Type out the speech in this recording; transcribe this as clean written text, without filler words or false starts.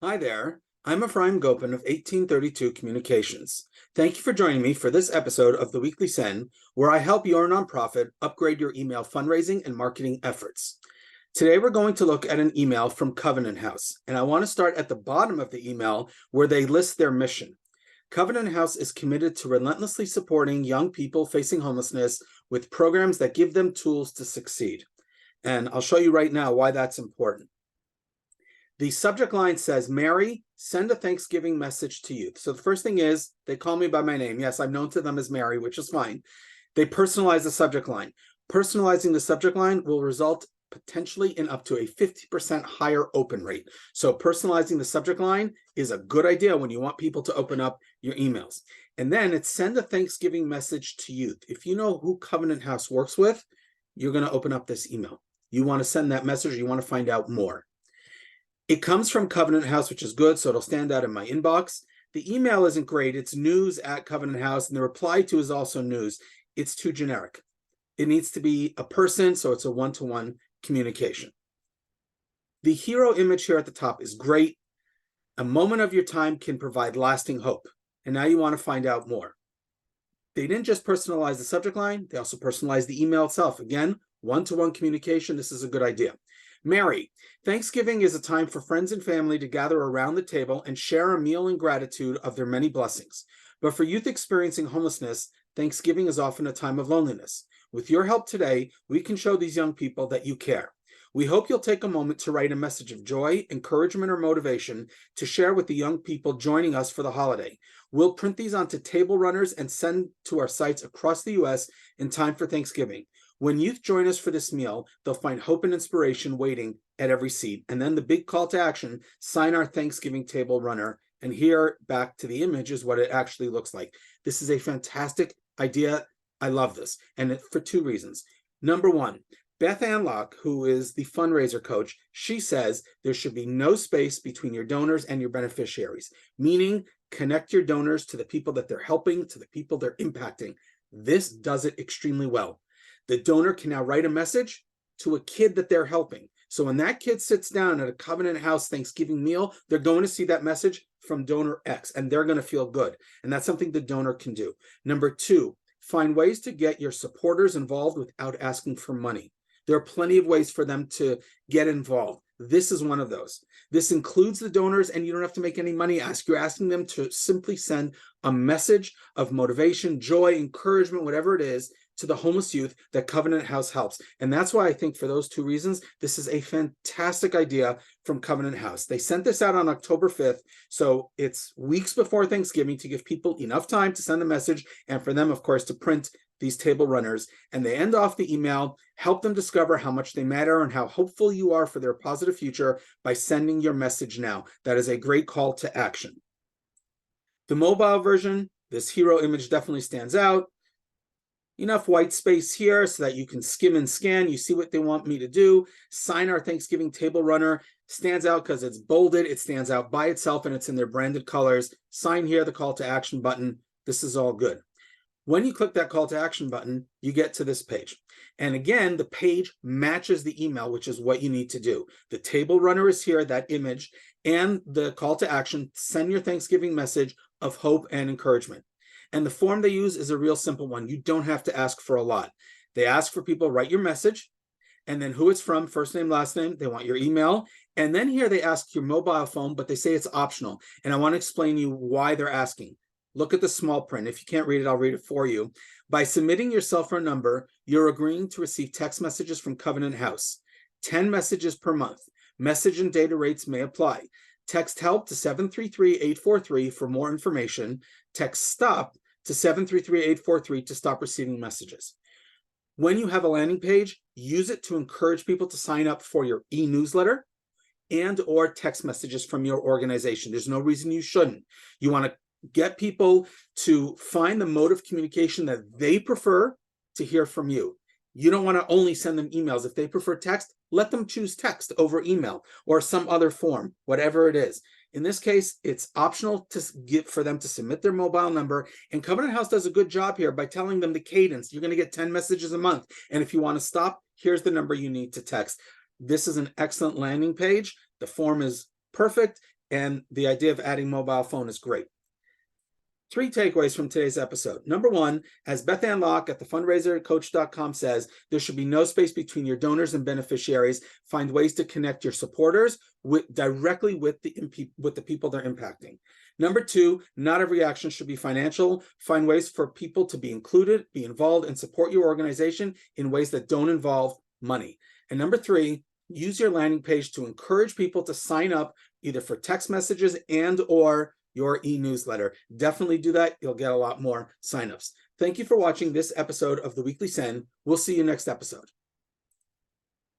Hi there. I'm Ephraim Gopin of 1832 Communications. Thank you for joining me for this episode of the Weekly Send, where I help your nonprofit upgrade your email fundraising and marketing efforts. Today, we're going to look at an email from Covenant House, and I want to start at the bottom of the email where they list their mission. Covenant House is committed to relentlessly supporting young people facing homelessness with programs that give them tools to succeed. And I'll show you right now why that's important. The subject line says, Mary, send a Thanksgiving message to youth. So the first thing is, they call me by my name. Yes, I'm known to them as Mary, which is fine. They personalize the subject line. Personalizing the subject line will result potentially in up to a 50% higher open rate. So personalizing the subject line is a good idea when you want people to open up your emails. And then it's send a Thanksgiving message to youth. If you know who Covenant House works with, you're going to open up this email. You want to send that message, or you want to find out more. It comes from Covenant House, which is good, so it'll stand out in my inbox. The email isn't great. It's news@Covenant House, and the reply to is also news. It's too generic. It needs to be a person, so it's a one-to-one communication. The hero image here at the top is great. A moment of your time can provide lasting hope, and now you want to find out more. They didn't just personalize the subject line, they also personalized the email itself. Again, one-to-one communication, this is a good idea. Mary, Thanksgiving is a time for friends and family to gather around the table and share a meal in gratitude of their many blessings. But for youth experiencing homelessness, Thanksgiving is often a time of loneliness. With your help today, we can show these young people that you care. We hope you'll take a moment to write a message of joy, encouragement, or motivation to share with the young people joining us for the holiday. We'll print these onto table runners and send to our sites across the U.S. in time for Thanksgiving. When youth join us for this meal, they'll find hope and inspiration waiting at every seat. And then the big call to action, sign our Thanksgiving table runner. And here, back to the image, is what it actually looks like. This is a fantastic idea. I love this. And for two reasons. Number one, Beth Anlock, who is the fundraiser coach, she says there should be no space between your donors and your beneficiaries, meaning connect your donors to the people that they're helping, to the people they're impacting. This does it extremely well. The donor can now write a message to a kid that they're helping. So when that kid sits down at a Covenant House Thanksgiving meal, they're going to see that message from donor X, and they're going to feel good. And that's something the donor can do. Number two, find ways to get your supporters involved without asking for money. There are plenty of ways for them to get involved. This is one of those. This includes the donors, and you don't have to make any money ask. You're asking them to simply send a message of motivation, joy, encouragement, whatever it is, to the homeless youth that Covenant House helps. And that's why I think for those two reasons, this is a fantastic idea from Covenant House. They sent this out on October 5th, so it's weeks before Thanksgiving to give people enough time to send the message and for them, of course, to print these table runners. And they end off the email, help them discover how much they matter and how hopeful you are for their positive future by sending your message now. That is a great call to action. The mobile version, this hero image definitely stands out. Enough white space here so that you can skim and scan. You see what they want me to do. Sign our Thanksgiving table runner. Stands out because it's bolded. It stands out by itself, and it's in their branded colors. Sign here, the call to action button. This is all good. When you click that call to action button, you get to this page. And again, the page matches the email, which is what you need to do. The table runner is here, that image, and the call to action. Send your Thanksgiving message of hope and encouragement. And the form they use is a real simple one. You don't have to ask for a lot. They ask for people, write your message, and then who it's from, first name, last name. They want your email. And then here they ask your mobile phone, but they say it's optional. And I want to explain to you why they're asking. Look at the small print. If you can't read it, I'll read it for you. By submitting your cell phone number, you're agreeing to receive text messages from Covenant House. 10 messages per month. Message and data rates may apply. Text help to 733-843 for more information. Text stop to 733-843 to stop receiving messages. When you have a landing page, use it to encourage people to sign up for your e-newsletter and or text messages from your organization. There's no reason you shouldn't. You want to get people to find the mode of communication that they prefer to hear from you. You don't want to only send them emails. If they prefer text, let them choose text over email or some other form, whatever it is. In this case, it's optional for them to submit their mobile number. And Covenant House does a good job here by telling them the cadence. You're going to get 10 messages a month. And if you want to stop, here's the number you need to text. This is an excellent landing page. The form is perfect. And the idea of adding mobile phone is great. 3 takeaways from today's episode. Number 1, as Beth Ann Locke at thefundraisercoach.com says, there should be no space between your donors and beneficiaries. Find ways to connect your supporters directly with the people they're impacting. Number 2, not every action should be financial. Find ways for people to be included, be involved, and support your organization in ways that don't involve money. And number 3, use your landing page to encourage people to sign up either for text messages and or your e-newsletter. Definitely do that. You'll get a lot more signups. Thank you for watching this episode of the Weekly Send. We'll see you next episode.